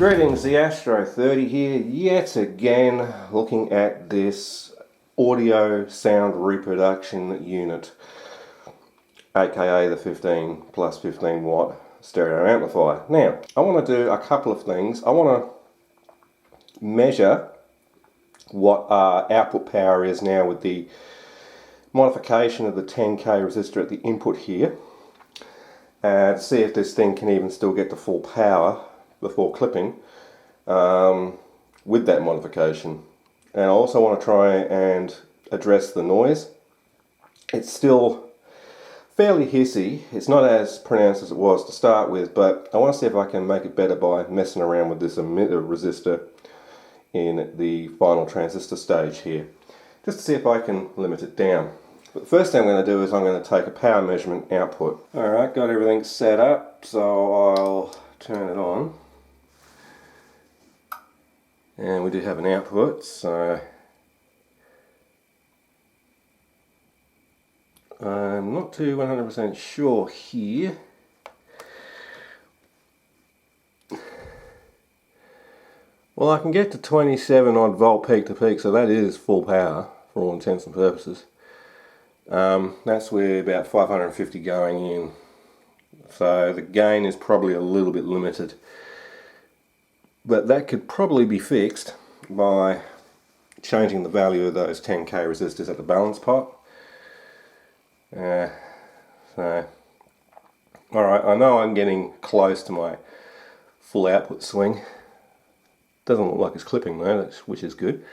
Greetings, the Astro 30 here, yet again looking at this audio sound reproduction unit, aka the 15+15 watt stereo amplifier. Now, I want to do a couple of things. I want to measure what our output power is now with the modification of the 10k resistor at the input here, and see if this thing can even still get to full power before clipping with that modification. And I also want to try and address the noise. It's still fairly hissy. It's not as pronounced as it was to start with, but I want to see if I can make it better by messing around with this emitter resistor in the final transistor stage here, just to see if I can limit it down. But the first thing I'm going to do is I'm going to take a power measurement output. Alright, got everything set up, so I'll turn it on. And we do have an output, so I'm not too 100% sure here. Well, I can get to 27 odd volt peak to peak, so that is full power for all intents and purposes. That's where about 550 going in, so the gain is probably a little bit limited. But that could probably be fixed by changing the value of those 10k resistors at the balance pot. Alright, I know I'm getting close to my full output swing. Doesn't look like it's clipping though, which is good.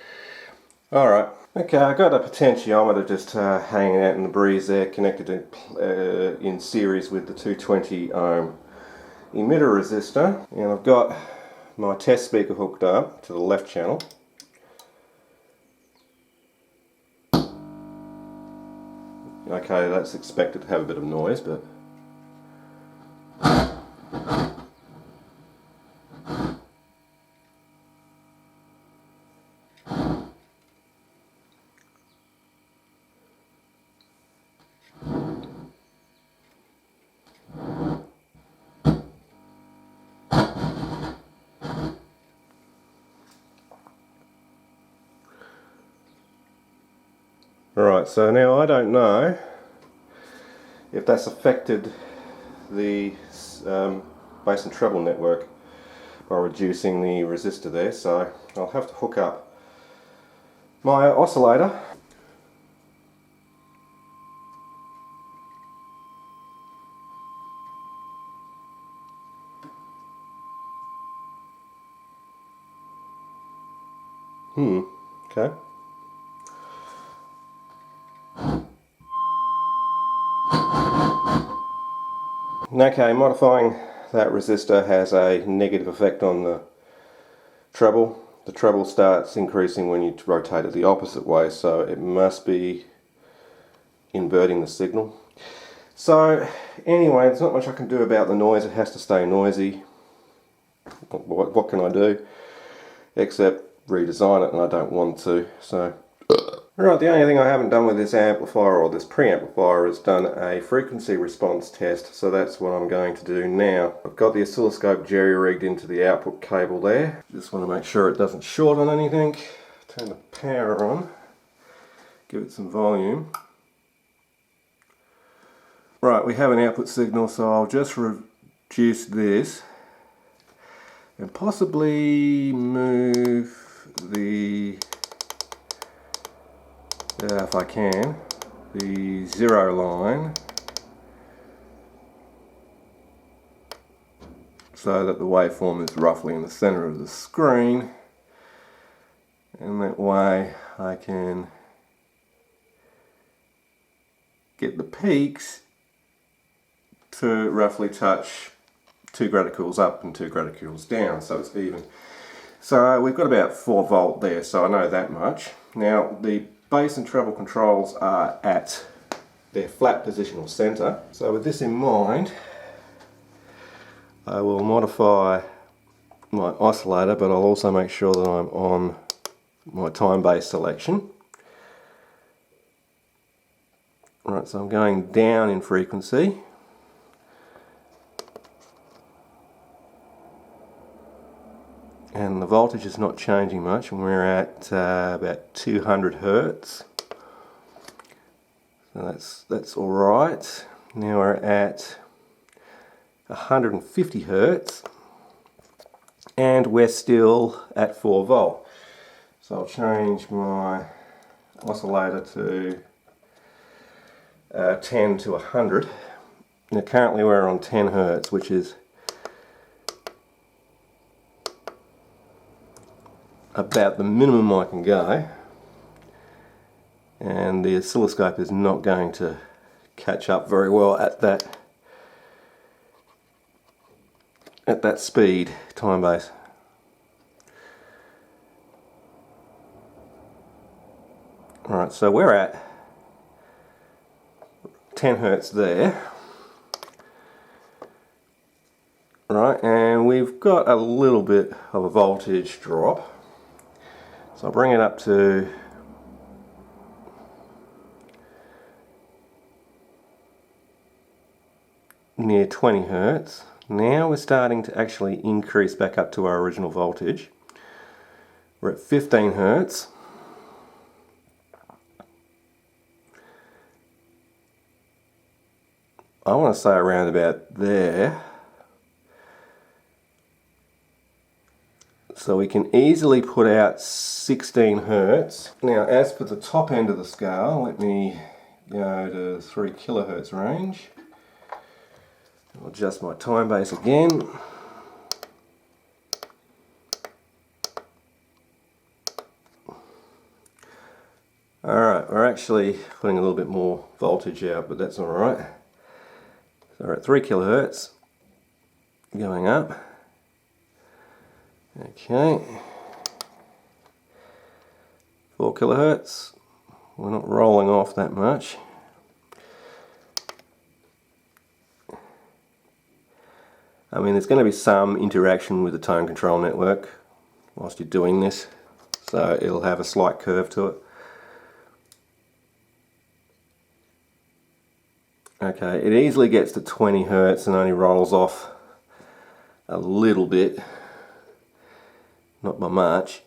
Alright, okay, I got a potentiometer just hanging out in the breeze there, connected in series with the 220 ohm emitter resistor, and I've got my test speaker hooked up to the left channel. Okay, that's expected to have a bit of noise, but Right, so now I don't know if that's affected the bass and treble network by reducing the resistor there, so I'll have to hook up my oscillator. Okay. Okay, modifying that resistor has a negative effect on the treble. The treble starts increasing when you rotate it the opposite way, so it must be inverting the signal. So anyway, there's not much I can do about the noise. It has to stay noisy. What can I do except redesign it, and I don't want to. So right, the only thing I haven't done with this amplifier or this preamplifier is done a frequency response test, so that's what I'm going to do now. I've got the oscilloscope jerry-rigged into the output cable there. Just want to make sure it doesn't short on anything. Turn the power on, give it some volume. Right, we have an output signal, so I'll just reduce this and possibly move the if I can, the zero line so that the waveform is roughly in the center of the screen, and that way I can get the peaks to roughly touch 2 graticoules up and 2 graticoules down, so it's even. So we've got about 4 volt there, so I know that much. Now the bass and treble controls are at their flat positional center. So with this in mind, I will modify my oscillator, but I'll also make sure that I'm on my time-based selection. Right, so I'm going down in frequency. and the voltage is not changing much, and we're at about 200 Hertz. So that's all right. Now we're at 150 Hertz, and we're still at 4 volt. So I'll change my oscillator to 10 to 100. Now currently we're on 10 Hertz, which is about the minimum I can go, and the oscilloscope is not going to catch up very well at that speed time base. Alright, so we're at 10 Hertz there. Right, and we've got a little bit of a voltage drop. So I'll bring it up to near 20 Hertz. Now we're starting to actually increase back up to our original voltage. We're at 15 Hertz. I want to say around about there. So we can easily put out 16 Hertz. Now as for the top end of the scale, let me go to 3 kilohertz range. I'll adjust my time base again. Alright, we're actually putting a little bit more voltage out, but that's alright. So we're at 3 kilohertz, going up. Okay. 4 kilohertz. We're not rolling off that much. I mean, there's going to be some interaction with the tone control network whilst you're doing this, so it'll have a slight curve to it. Okay, it easily gets to 20 Hertz and only rolls off a little bit, not by much,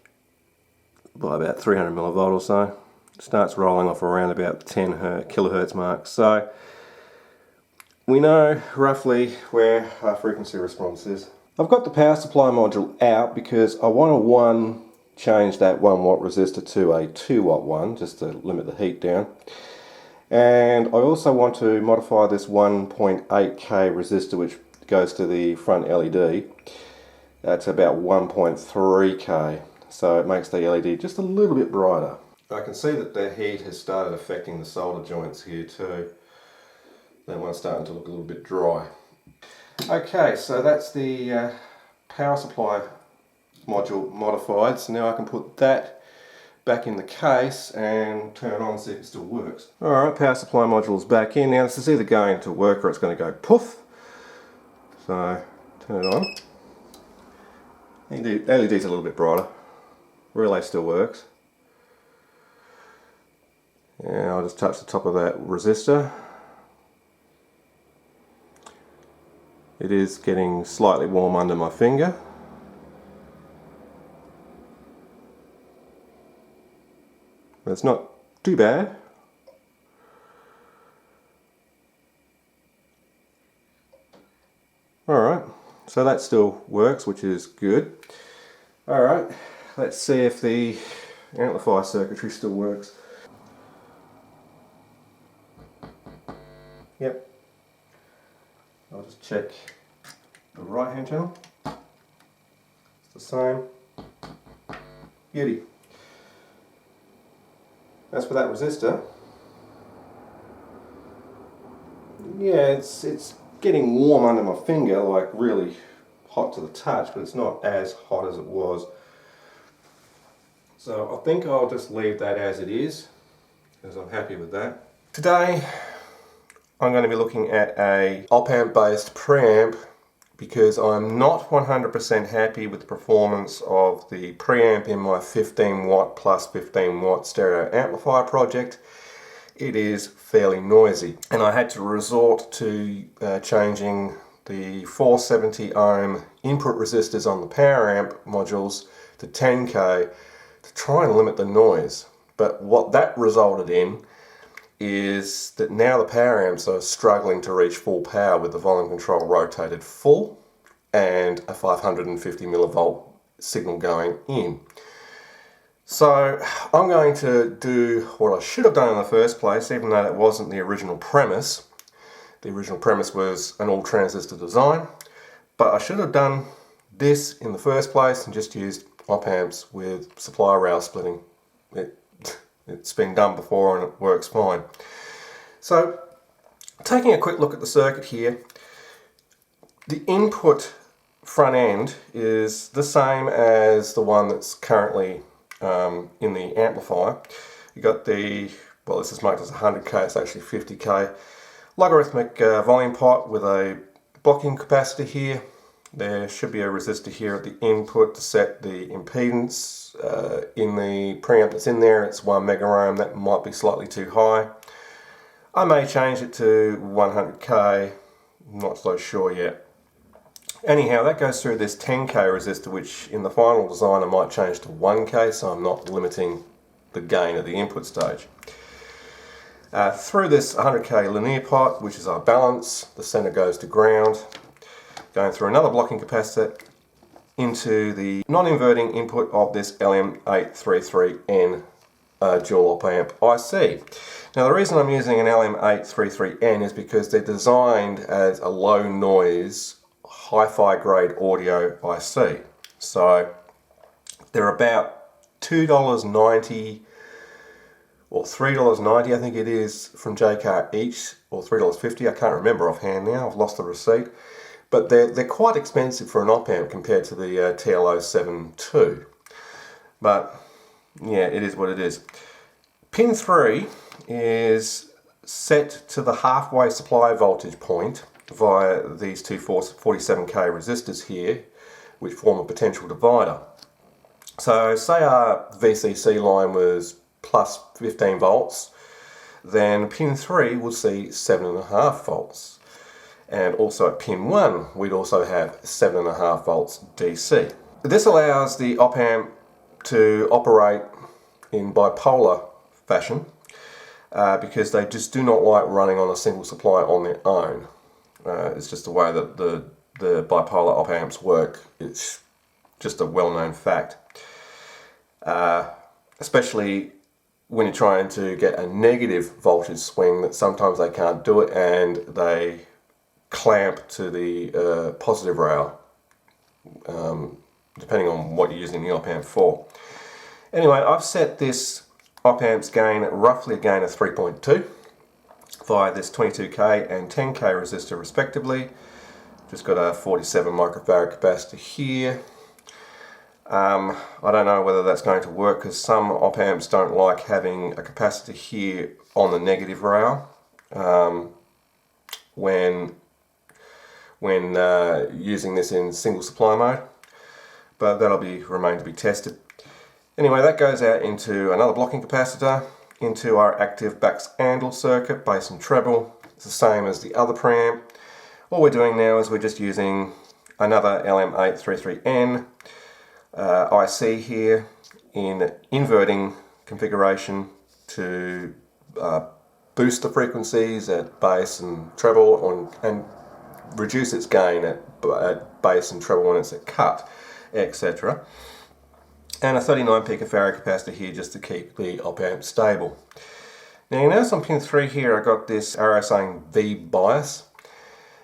by about 300 millivolt or so. It starts rolling off around about the 10 kilohertz mark. So we know roughly where our frequency response is. I've got the power supply module out because I want to change that 1 watt resistor to a 2 watt one, just to limit the heat down. And I also want to modify this 1.8k resistor, which goes to the front LED. That's about 1.3k, so it makes the LED just a little bit brighter. I can see that the heat has started affecting the solder joints here too. That one's starting to look a little bit dry. Okay, so that's the power supply module modified. So now I can put that back in the case and turn it on and see if it still works. Alright, power supply module is back in. Now this is either going to work or it's going to go poof. So turn it on. The LED's a little bit brighter. Relay still works. And I'll just touch the top of that resistor. It is getting slightly warm under my finger. But it's not too bad. Alright, so that still works, which is good. Alright, let's see if the amplifier circuitry still works. Yep. I'll just check the right hand channel. It's the same. Beauty. As for that resistor, yeah, it's getting warm under my finger, like really hot to the touch, but it's not as hot as it was. So I think I'll just leave that as it is, because I'm happy with that. Today I'm going to be looking at a op-amp based preamp because I'm not 100% happy with the performance of the preamp in my 15W plus 15W stereo amplifier project. It is fairly noisy, and I had to resort to changing the 470 ohm input resistors on the power amp modules to 10k to try and limit the noise. But what that resulted in is that now the power amps are struggling to reach full power with the volume control rotated full and a 550 millivolt signal going in. So I'm going to do what I should have done in the first place, even though that wasn't the original premise. The original premise was an all transistor design, but I should have done this in the first place and just used op amps with supply rail splitting. It's been done before and it works fine. So taking a quick look at the circuit here, the input front end is the same as the one that's currently in the amplifier. You got the, well, this is marked as 100k, it's actually 50k logarithmic volume pot with a blocking capacitor here. There should be a resistor here at the input to set the impedance. In the preamp that's in there, it's 1 mega ohm. That might be slightly too high. I may change it to 100k, I'm not so sure yet. Anyhow, that goes through this 10k resistor, which in the final design I might change to 1k, so I'm not limiting the gain at the input stage. Through this 100k linear pot, which is our balance, the center goes to ground, going through another blocking capacitor into the non-inverting input of this LM833N dual op amp IC. Now the reason I'm using an LM833N is because they're designed as a low noise, hi-fi grade audio IC. So they're about $2.90 or $3.90 I think it is from JCar each, or $3.50, I can't remember offhand now, I've lost the receipt. But they're quite expensive for an op amp compared to the TL07 II. But yeah, it is what it is. Pin 3 is set to the halfway supply voltage point via these two 47k resistors here, which form a potential divider. So say our VCC line was plus 15 volts, then pin 3 will see 7.5 volts. And also at pin 1 we'd also have 7.5 volts DC. This allows the op amp to operate in bipolar fashion because they just do not like running on a single supply on their own. It's just the way that the bipolar op amps work. It's just a well-known fact. Especially when you're trying to get a negative voltage swing, that sometimes they can't do it and they clamp to the positive rail, depending on what you're using the op amp for. Anyway, I've set this op amp's gain at roughly a gain of 3.2 via this 22k and 10k resistor respectively. Just got a 47 microfarad capacitor here. I don't know whether that's going to work because some op amps don't like having a capacitor here on the negative rail when using this in single supply mode, but that'll remain to be tested. Anyway, that goes out into another blocking capacitor, into our active back-handle circuit, bass and treble. It's the same as the other preamp. All we're doing now is we're just using another LM833N IC here in inverting configuration to boost the frequencies at bass and treble and reduce its gain at bass and treble when it's at cut, etc. And a 39 picofarad capacitor here just to keep the op amp stable. Now you notice on pin 3 here I got this arrow saying V bias.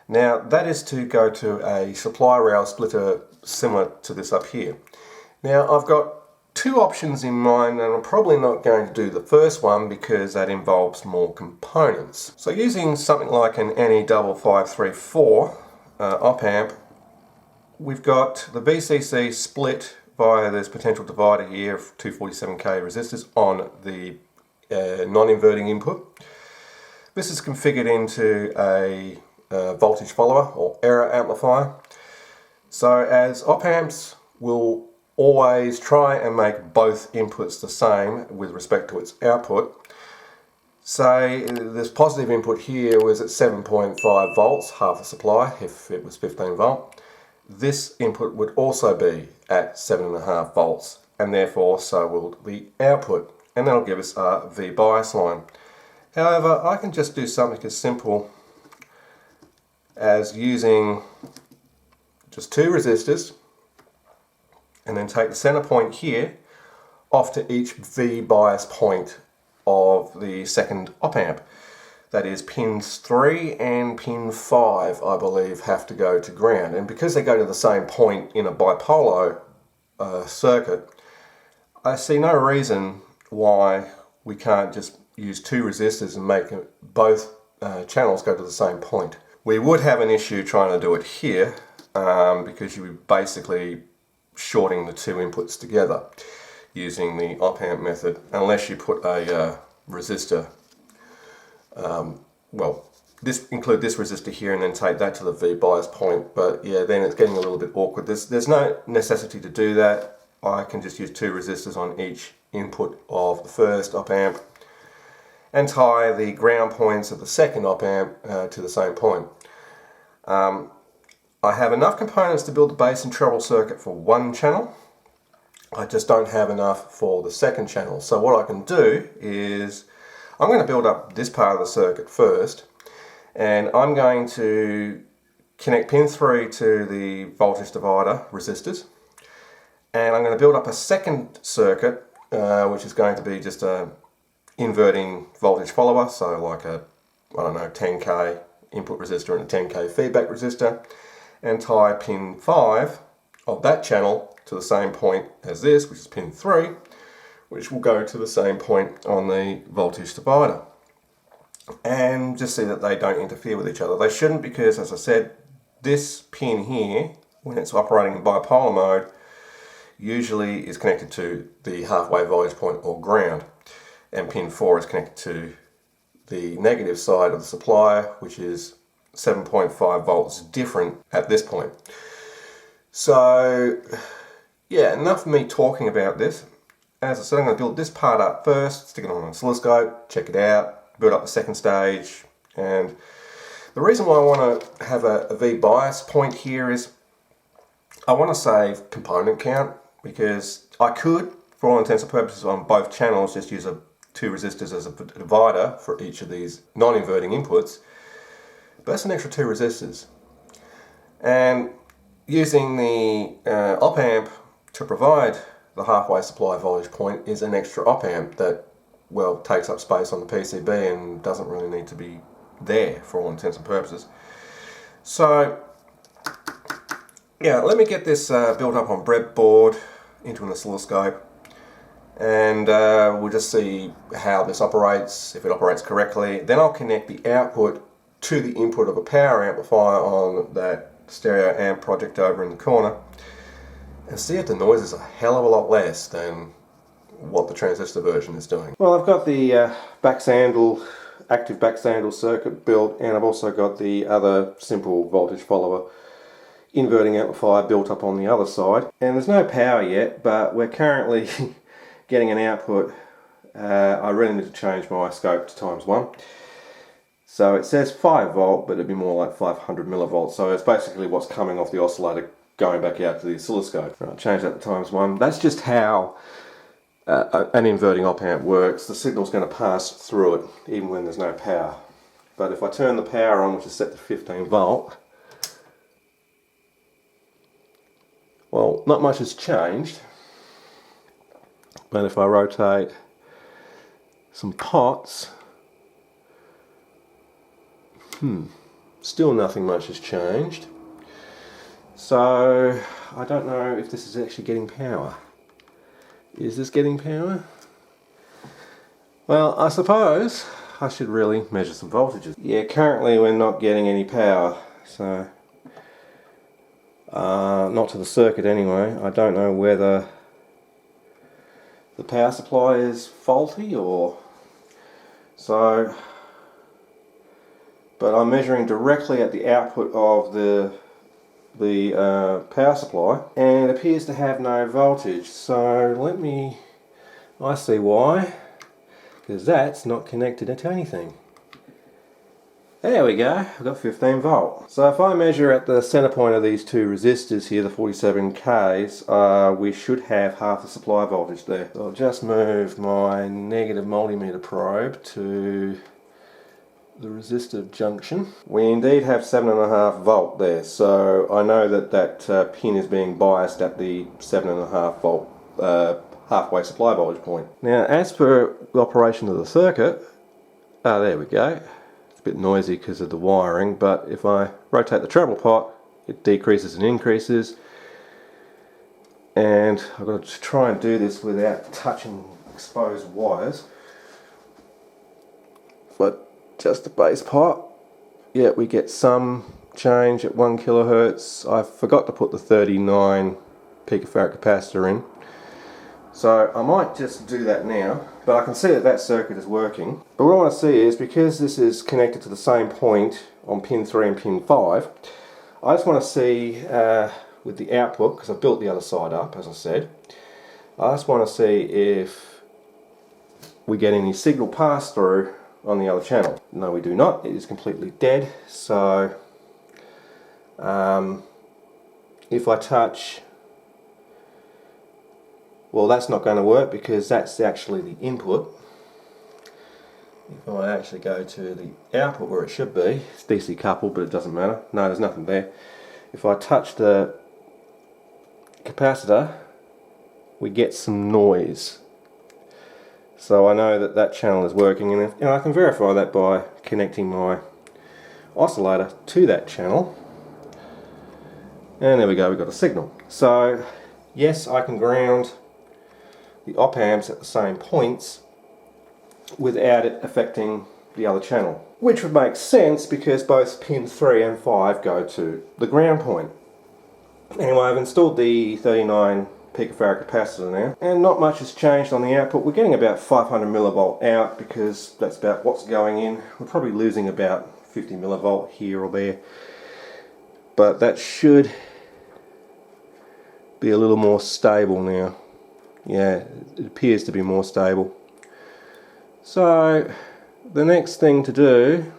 Now that is to go to a supply rail splitter similar to this up here. Now I've got two options in mind, and I'm probably not going to do the first one because that involves more components. So using something like an NE5534 op amp, we've got the VCC split via this potential divider here of 247k resistors on the non-inverting input. This is configured into a voltage follower or error amplifier. So as op amps will always try and make both inputs the same with respect to its output, Say this positive input here was at 7.5 volts, half the supply if it was 15 volt. This input would also be at 7.5 volts, and therefore so will the output, and that'll give us our V bias line. However, I can just do something as simple as using just two resistors and then take the center point here off to each V bias point of the second op amp. That is, pins 3 and pin 5, I believe, have to go to ground. And because they go to the same point in a bipolar circuit, I see no reason why we can't just use two resistors and make both channels go to the same point. We would have an issue trying to do it here because you would basically shorting the two inputs together using the op amp method, unless you put a resistor, include this resistor here and then take that to the V bias point. But yeah, then it's getting a little bit awkward. There's no necessity to do that. I can just use two resistors on each input of the first op amp and tie the ground points of the second op amp to the same point. I have enough components to build the bass and treble circuit for one channel. I just don't have enough for the second channel. So what I can do is I'm going to build up this part of the circuit first, and I'm going to connect pin 3 to the voltage divider resistors, and I'm going to build up a second circuit which is going to be just a inverting voltage follower, so like a 10k input resistor and a 10k feedback resistor, and tie pin 5 of that channel to the same point as this, which is pin 3, which will go to the same point on the voltage divider. And just see that they don't interfere with each other. They shouldn't, because, as I said, this pin here, when it's operating in bipolar mode, usually is connected to the halfway voltage point or ground, and pin 4 is connected to the negative side of the supply, which is 7.5 volts different at this point. So yeah, enough of me talking about this. As I said, I'm going to build this part up first, stick it on an oscilloscope, check it out, build up the second stage. And the reason why I want to have a V bias point here is I want to save component count, because I could, for all intents and purposes, on both channels just use two resistors as a divider for each of these non-inverting inputs, but that's an extra two resistors. And using the op amp to provide the halfway supply voltage point is an extra op amp that, well, takes up space on the PCB and doesn't really need to be there for all intents and purposes. So yeah, let me get this built up on breadboard into an oscilloscope, and we'll just see how this operates, if it operates correctly. Then I'll connect the output to the input of a power amplifier on that stereo amp project over in the corner, and see if the noise is a hell of a lot less than what the transistor version is doing. Well, I've got the active backsandle circuit built, and I've also got the other simple voltage follower inverting amplifier built up on the other side. And there's no power yet, but we're currently getting an output. I really need to change my scope to ×1. So it says 5 volt, but it'd be more like 500 millivolts. So it's basically what's coming off the oscillator going back out to the oscilloscope. Right, change that to ×1. That's just how an inverting op amp works. The signal's going to pass through it even when there's no power. But if I turn the power on, which is set to 15 volt, well, not much has changed. But if I rotate some pots, still nothing much has changed. So I don't know if this is actually getting power. Is this getting power? Well, I suppose I should really measure some voltages. Yeah, currently we're not getting any power, so not to the circuit anyway. I don't know whether the power supply is faulty or so, but I'm measuring directly at the output of the power supply, and it appears to have no voltage. So I see why, because because that's not connected to anything. There we go, I've got 15 volt. So if I measure at the center point of these two resistors here, the 47Ks, we should have half the supply voltage there. So I'll just move my negative multimeter probe to the resistor junction. We indeed have 7.5 volt there, so I know that that pin is being biased at the 7.5 volt halfway supply voltage point. Now, as per the operation of the circuit, there we go. A bit noisy because of the wiring, but if I rotate the treble pot, it decreases and increases, and I've got to try and do this without touching exposed wires. But just the base pot, yeah, we get some change at 1 kilohertz. I forgot to put the 39 picofarad capacitor in, so I might just do that now. But I can see that that circuit is working. But what I want to see is, because this is connected to the same point on pin 3 and pin 5, I just want to see with the output, because I've built the other side up, as I said, I just want to see if we get any signal pass through on the other channel. No, we do not. It is completely dead. So if I touch, well, that's not going to work because that's actually the input. If I actually go to the output where it should be, it's DC coupled, but it doesn't matter. No, there's nothing there. If I touch the capacitor, we get some noise. So I know that that channel is working, and I can verify that by connecting my oscillator to that channel. And there we go, we've got a signal. So yes, I can ground the op amps at the same points without it affecting the other channel, which would make sense because both pin 3 and 5 go to the ground point. Anyway, I've installed the 39 picofarad capacitor now, and not much has changed on the output. We're getting about 500 millivolt out because that's about what's going in. We're probably losing about 50 millivolt here or there, but that should be a little more stable now. Yeah, it appears to be more stable. So the next thing to do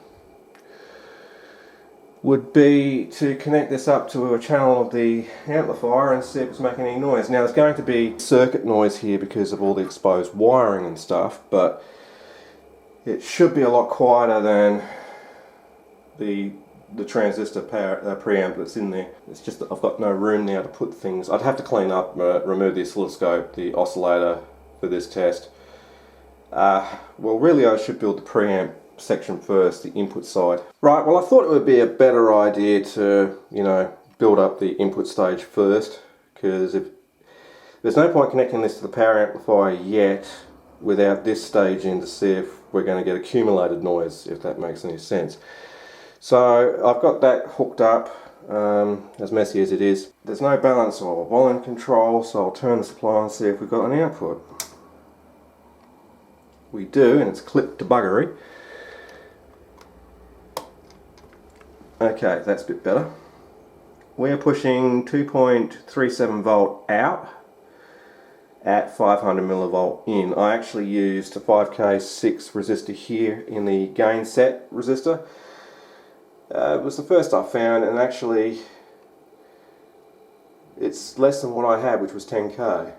would be to connect this up to a channel of the amplifier and see if it's making any noise. Now, there's going to be circuit noise here because of all the exposed wiring and stuff, but it should be a lot quieter than the transistor preamp that's in there. It's just that I've got no room now to put things. I'd have to clean up, remove the oscilloscope, the oscillator for this test. Well, really I should build the preamp section first, the input side. Right, well, I thought it would be a better idea to, build up the input stage first, because if there's no point connecting this to the power amplifier yet without this stage in to see if we're going to get accumulated noise, if that makes any sense. So I've got that hooked up, as messy as it is. There's no balance or volume control, so I'll turn the supply on and see if we've got an output. We do, and it's clipped to buggery. Okay, that's a bit better. We're pushing 2.37 volt out at 500 millivolt in. I actually used a 5K6 resistor here in the gain set resistor. It was the first I found, and actually it's less than what I had, which was 10K.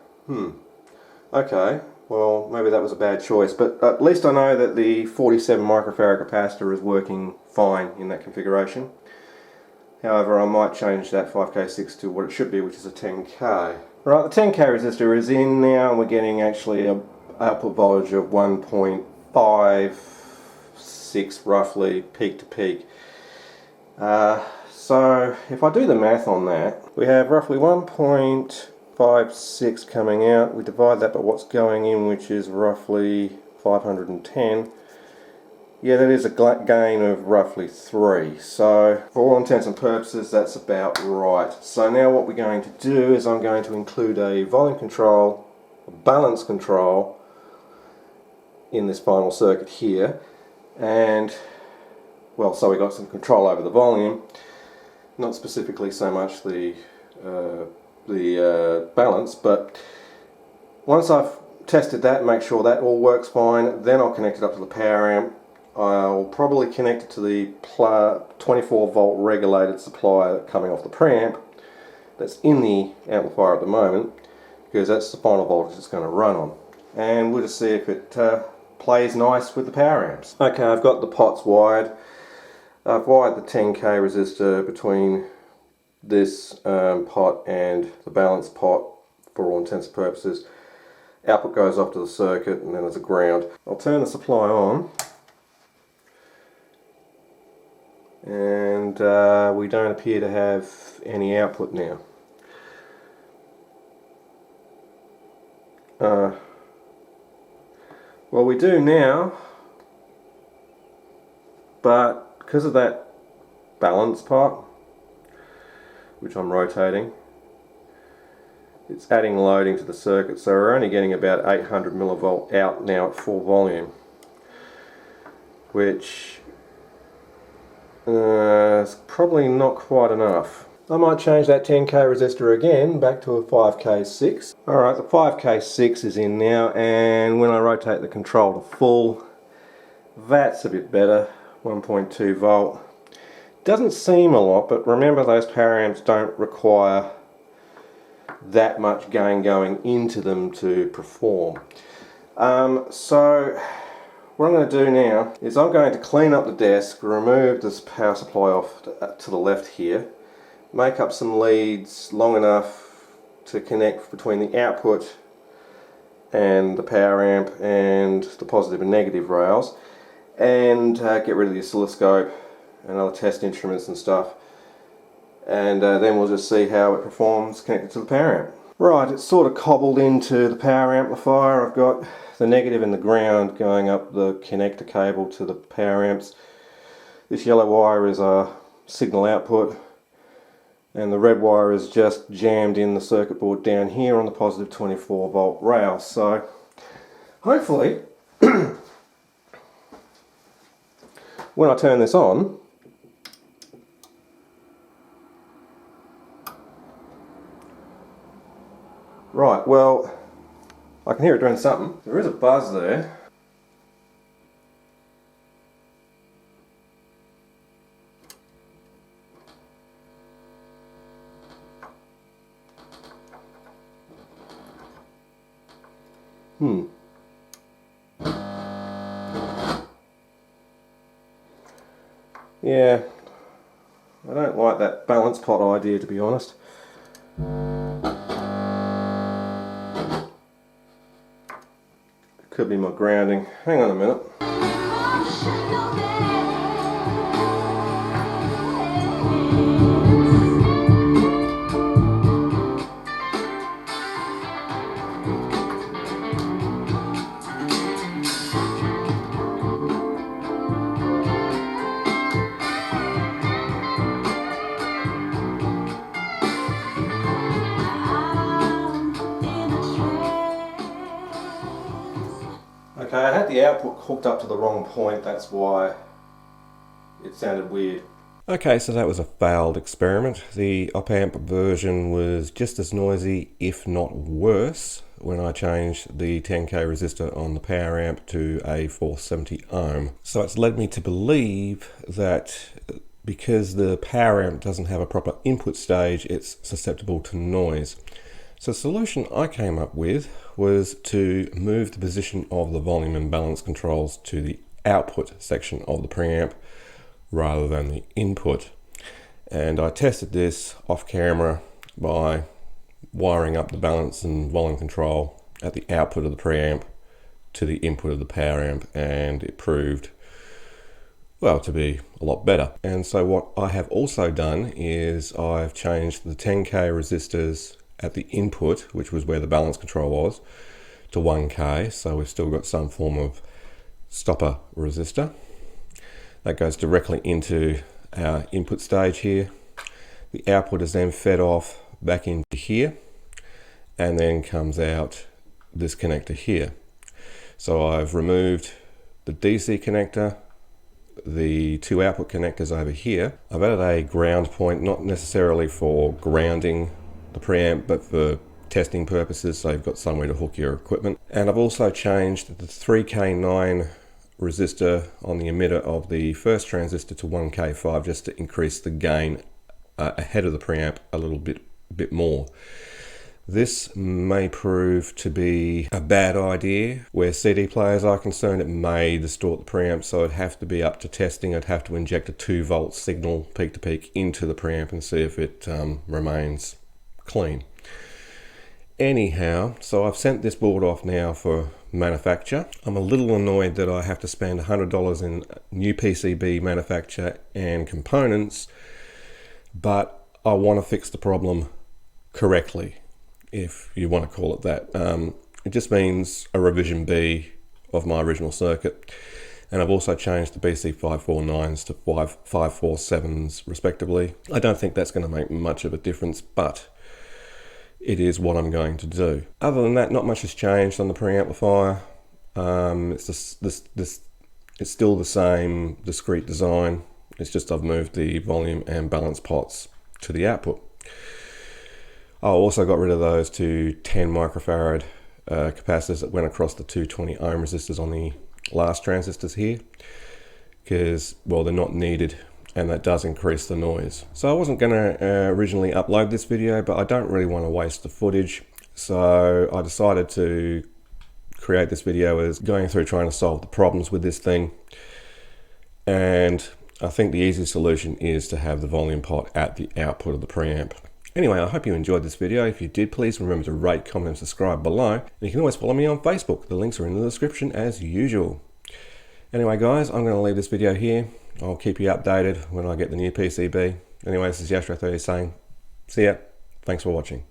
Okay, well, maybe that was a bad choice, but at least I know that the 47 microfarad capacitor is working fine in that configuration. However, I might change that 5K6 to what it should be, which is a 10K. Right, the 10K resistor is in now, and we're getting actually an output voltage of 1.56 roughly, peak to peak. So if I do the math on that, we have roughly 1.56 coming out. We divide that by what's going in, which is roughly 510. Yeah, that is a gain of roughly 3. So for all intents and purposes, that's about right. So now what we're going to do is I'm going to include a volume control, a balance control in this final circuit here, and well, so we got some control over the volume, not specifically so much the balance, but once I've tested that, make sure that all works fine. Then I'll connect it up to the power amp. I'll probably connect it to the 24 volt regulated supply coming off the preamp that's in the amplifier at the moment, because that's the final voltage it's going to run on. And we'll just see if it plays nice with the power amps. Okay, I've got the pots wired. I've wired the 10k resistor between this pot and the balance pot for all intents and purposes. Output goes off to the circuit, and then there's a ground. I'll turn the supply on, and we don't appear to have any output now. Well, we do now, but because of that balance pot, which I'm rotating, it's adding loading to the circuit, so we're only getting about 800 millivolt out now at full volume, which is probably not quite enough. I might change that 10k resistor again back to a 5k6. Alright, the 5k6 is in now, and when I rotate the control to full, that's a bit better, 1.2 volt. Doesn't seem a lot, but remember those power amps don't require that much gain going into them to perform. So what I'm going to do now is I'm going to clean up the desk, remove this power supply off to the left here, make up some leads long enough to connect between the output and the power amp and the positive and negative rails, and get rid of the oscilloscope and other test instruments and stuff, and then we'll just see how it performs connected to the power amp. Right, it's sort of cobbled into the power amplifier. I've got the negative and the ground going up the connector cable to the power amps. This yellow wire is our signal output, and the red wire is just jammed in the circuit board down here on the positive 24 volt rail. So hopefully when I turn this on, right, well, I can hear it doing something. There is a buzz there. Yeah, I don't like that balance pot idea, to be honest. It could be my grounding. Hang on a minute. Okay, I had the output hooked up to the wrong point, that's why it sounded weird. Okay, so that was a failed experiment. The op-amp version was just as noisy, if not worse, when I changed the 10k resistor on the power amp to a 470 ohm. So it's led me to believe that because the power amp doesn't have a proper input stage, it's susceptible to noise. So the solution I came up with was to move the position of the volume and balance controls to the output section of the preamp rather than the input. And I tested this off camera by wiring up the balance and volume control at the output of the preamp to the input of the power amp, and it proved, well, to be a lot better. And so what I have also done is I've changed the 10k resistors at the input, which was where the balance control was, to 1k, so we've still got some form of stopper resistor. That goes directly into our input stage here. The output is then fed off back into here, and then comes out this connector here. So I've removed the DC connector, the two output connectors over here. I've added a ground point, not necessarily for grounding the preamp, but for testing purposes, so you've got somewhere to hook your equipment. And I've also changed the 3K9 resistor on the emitter of the first transistor to 1K5 just to increase the gain ahead of the preamp a little bit more. This may prove to be a bad idea. Where CD players are concerned, it may distort the preamp, so I'd have to be up to testing. I'd have to inject a 2-volt signal peak to peak into the preamp and see if it remains clean. Anyhow, so I've sent this board off now for manufacture. I'm a little annoyed that I have to spend $100 in new PCB manufacture and components, but I want to fix the problem correctly, if you want to call it that. It just means a revision B of my original circuit, and I've also changed the BC549s to 547s respectively. I don't think that's going to make much of a difference, but it is what I'm going to do. Other than that, not much has changed on the preamplifier. It's still the same discrete design. It's just I've moved the volume and balance pots to the output. I also got rid of those two 10 microfarad capacitors that went across the 220 ohm resistors on the last transistors here, because, well, they're not needed, and that does increase the noise. So I wasn't going to originally upload this video, but I don't really want to waste the footage, so I decided to create this video as going through trying to solve the problems with this thing. And I think the easy solution is to have the volume pot at the output of the preamp. Anyway, I hope you enjoyed this video. If you did, please remember to rate, comment, and subscribe below. And you can always follow me on Facebook. The links are in the description as usual. Anyway, guys, I'm going to leave this video here. I'll keep you updated when I get the new PCB. Anyway, this is Yashra30 saying, see ya. Thanks for watching.